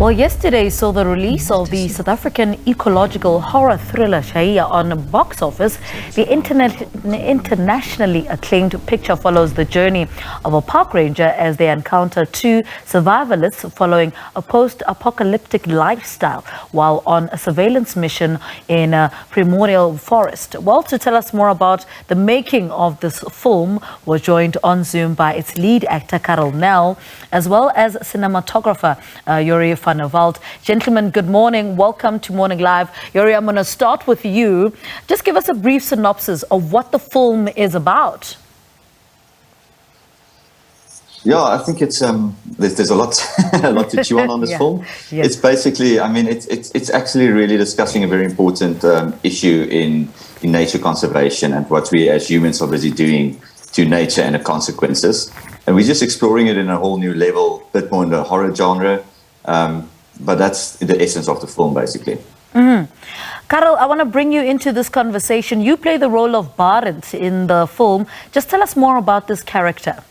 Well, yesterday saw the release of the South African ecological horror thriller Gaia on BoxOffice. The internationally acclaimed picture follows the journey of a park ranger as they encounter two survivalists following a post-apocalyptic lifestyle while on a surveillance mission in a primordial forest. Well, to tell us more about the making of this film, we're joined on Zoom by its lead actor Carel Nel, as well as cinematographer Jorrie van Walt. Gentlemen, good morning. Welcome to Morning Live. Jorrie, I'm going to start with you. Just give us a brief synopsis of what the film is about. Yeah, I think it's there's a lot a lot to chew on this film. Yes. It's basically, I mean, it's actually really discussing a very important issue in nature conservation and what we as humans are busy doing to nature and the consequences. And we're just exploring it in a whole new level, a bit more in the horror genre. But that's the essence of the film, basically. Carel, I want to bring you into this conversation. You play the role of Barend in the film. Just tell us more about this character.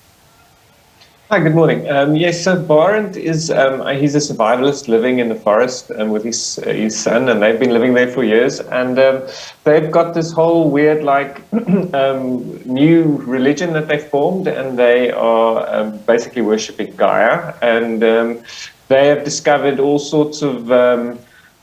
Hi, good morning. Yes, so Barend is he's a survivalist living in the forest with his son, and they've been living there for years. And they've got this whole weird, new religion that they formed, and they are basically worshipping Gaia. And they have discovered all sorts of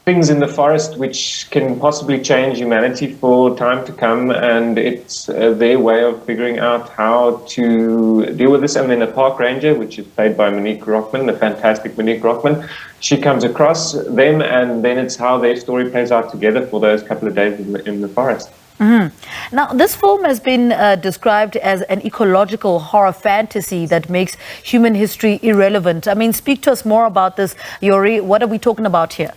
things in the forest which can possibly change humanity for time to come, and it's their way of figuring out how to deal with this. And then a park ranger, which is played by Monique Rockman, the fantastic Monique Rockman, she comes across them, and then it's how their story plays out together for those couple of days in the forest. Now, this film has been described as an ecological horror fantasy that makes human history irrelevant. I mean, speak to us more about this, Jorrie. What are we talking about here?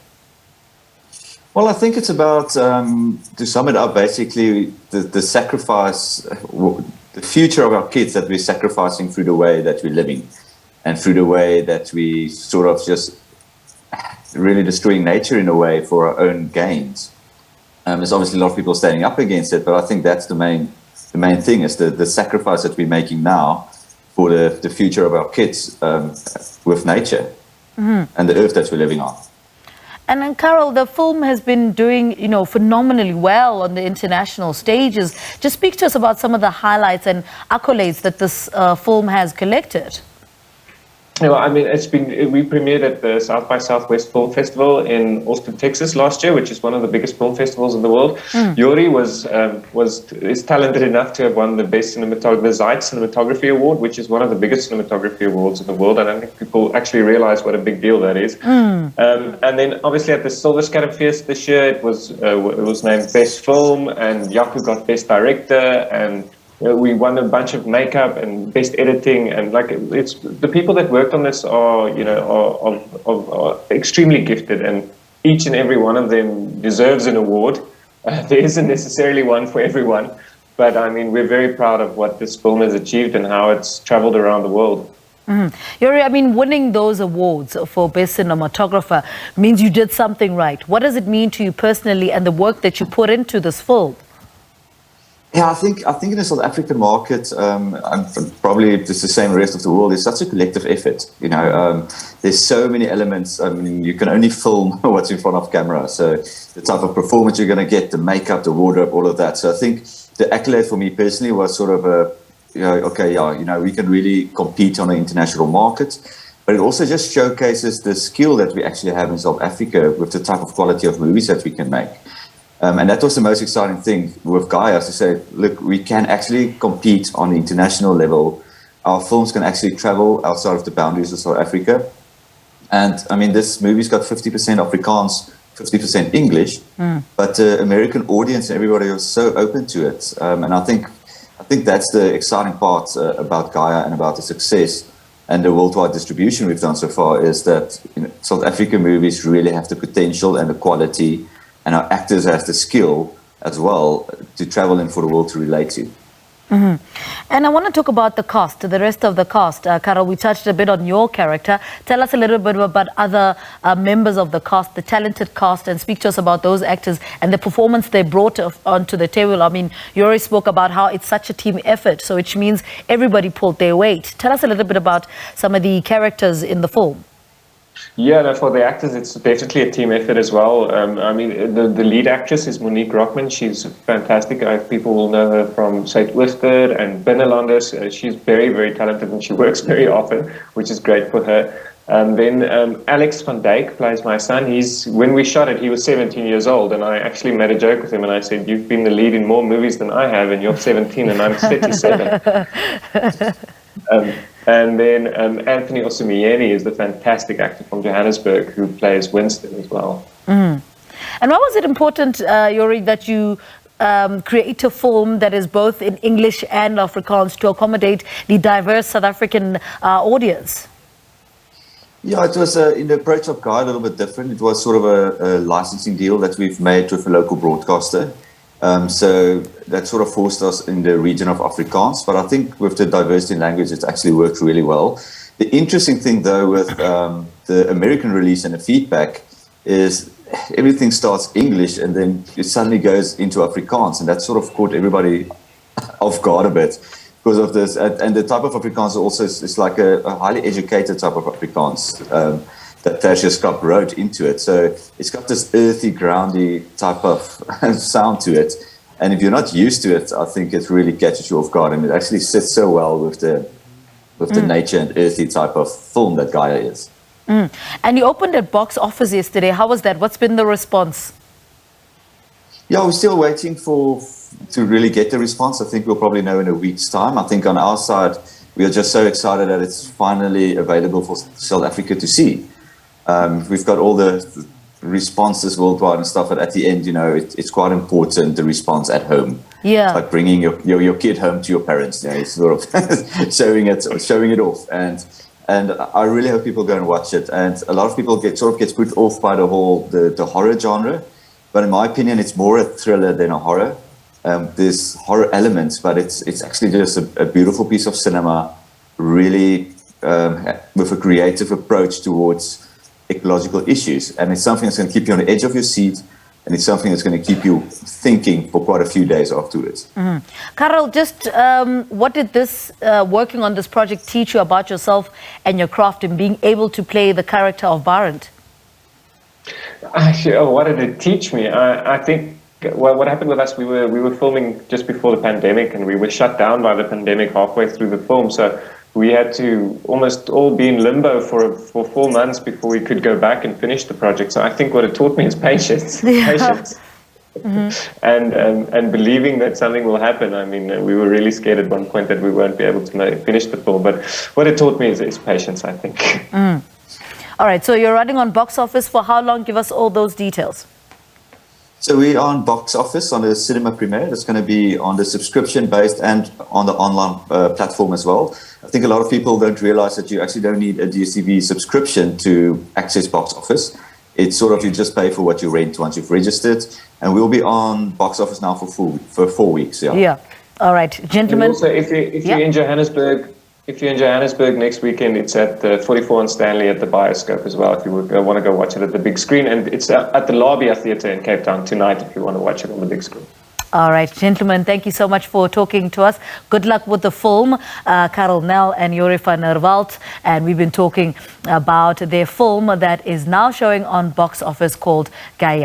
Well, I think it's about, to sum it up, basically the sacrifice, the future of our kids that we're sacrificing through the way that we're living and through the way that we sort of just really destroying nature in a way for our own gains. There's obviously a lot of people standing up against it, but I think that's the main thing is the sacrifice that we're making now for the future of our kids with nature and the earth that we're living on. And then, Carel, the film has been doing, phenomenally well on the international stages. Just speak to us about some of the highlights and accolades that this film has collected. Well, I mean, we premiered at the South by Southwest Film Festival in Austin, Texas last year, which is one of the biggest film festivals in the world. Jorrie is talented enough to have won the best cinematography, the Zeit Cinematography Award, which is one of the biggest cinematography awards in the world. I don't think people actually realize what a big deal that is. And then obviously at the Silver Scatter Fest this year, it was named Best Film, and Yaku got Best Director, and we won a bunch of makeup and best editing, and it's the people that worked on this are extremely gifted, and each and every one of them deserves an award. There isn't necessarily one for everyone, but I mean, we're very proud of what this film has achieved and how it's traveled around the world. Jorrie, I mean, winning those awards for Best Cinematographer means you did something right. What does it mean to you personally and the work that you put into this film? Yeah, I think in the South African market, and probably it's the same the rest of the world, it's such a collective effort. There's so many elements. I mean, you can only film what's in front of camera. So the type of performance you're going to get, the makeup, the wardrobe, all of that. So I think the accolade for me personally was sort of we can really compete on an international market. But it also just showcases the skill that we actually have in South Africa with the type of quality of movies that we can make. And that was the most exciting thing with Gaia, to say, look, we can actually compete on the international level. Our films can actually travel outside of the boundaries of South Africa. And I mean, this movie's got 50% Afrikaans, 50% English, but the American audience and everybody was so open to it. And I think that's the exciting part about Gaia and about the success and the worldwide distribution we've done so far, is that South African movies really have the potential and the quality, and our actors have the skill as well to travel in for the world to relate to. And I want to talk about the cast, the rest of the cast. Carel, we touched a bit on your character. Tell us a little bit about other members of the cast, the talented cast, and speak to us about those actors and the performance they brought onto the table. I mean, you already spoke about how it's such a team effort, so which means everybody pulled their weight. Tell us a little bit about some of the characters in the film. Yeah, no, for the actors, it's definitely a team effort as well. I mean, the lead actress is Monique Rockman. She's fantastic. People will know her from Saint Wister and Binnenlanders. She's very, very talented, and she works very often, which is great for her. Then Alex van Dijk plays my son. When we shot it, he was 17 years old, and I actually made a joke with him, and I said, "You've been the lead in more movies than I have, and you're 17, and I'm 37." And then Anthony Osimieni is the fantastic actor from Johannesburg who plays Winston as well. And why was it important, Jorrie, that you create a film that is both in English and Afrikaans to accommodate the diverse South African audience? Yeah, it was in the approach of Gaia a little bit different. It was sort of a licensing deal that we've made with a local broadcaster. So that sort of forced us in the region of Afrikaans, but I think with the diversity in language, it actually worked really well. The interesting thing, though, with the American release and the feedback is everything starts English and then it suddenly goes into Afrikaans, and that sort of caught everybody off guard a bit because of this. And the type of Afrikaans also is like a highly educated type of Afrikaans. That Tertius Cup wrote into it. So it's got this earthy, groundy type of sound to it. And if you're not used to it, I think it really catches you off guard. And it actually sits so well with the nature and earthy type of film that Gaia is. And you opened at BoxOffice yesterday. How was that? What's been the response? Yeah, we're still waiting to really get the response. I think we'll probably know in a week's time. I think on our side, we are just so excited that it's finally available for South Africa to see. We've got all the responses worldwide and stuff, but at the end, it's quite important, the response at home. Yeah. Like bringing your kid home to your parents, it's sort of showing it off. And I really hope people go and watch it. And a lot of people get put off by the horror genre. But in my opinion, it's more a thriller than a horror. There's horror elements, but it's actually just a beautiful piece of cinema, really with a creative approach towards ecological issues, and it's something that's going to keep you on the edge of your seat, and it's something that's going to keep you thinking for quite a few days afterwards. Carel, just what did this working on this project teach you about yourself and your craft and being able to play the character of Barend? Actually, what did it teach me? I think what happened with us, we were filming just before the pandemic, and we were shut down by the pandemic halfway through the film, so we had to almost all be in limbo for 4 months before we could go back and finish the project. So I think what it taught me is patience. Yeah. Patience. And believing that something will happen. I mean, we were really scared at one point that we won't be able to finish the film. But what it taught me is patience, I think. All right, so you're running on BoxOffice for how long? Give us all those details. So we are on BoxOffice on the cinema premiere. It's going to be on the subscription-based and on the online platform as well. I think a lot of people don't realize that you actually don't need a DSTV subscription to access BoxOffice. It's sort of you just pay for what you rent once you've registered. And we'll be on BoxOffice now for 4 weeks. Yeah. All right, gentlemen. And also, if you're in Johannesburg, next weekend, it's at 44 on Stanley at the Bioscope as well, if you want to go watch it at the big screen. And it's at the Labia Theatre in Cape Town tonight if you want to watch it on the big screen. All right, gentlemen, thank you so much for talking to us. Good luck with the film, Carel Nel and Jorrie van der Walt. And we've been talking about their film that is now showing on BoxOffice called Gaia.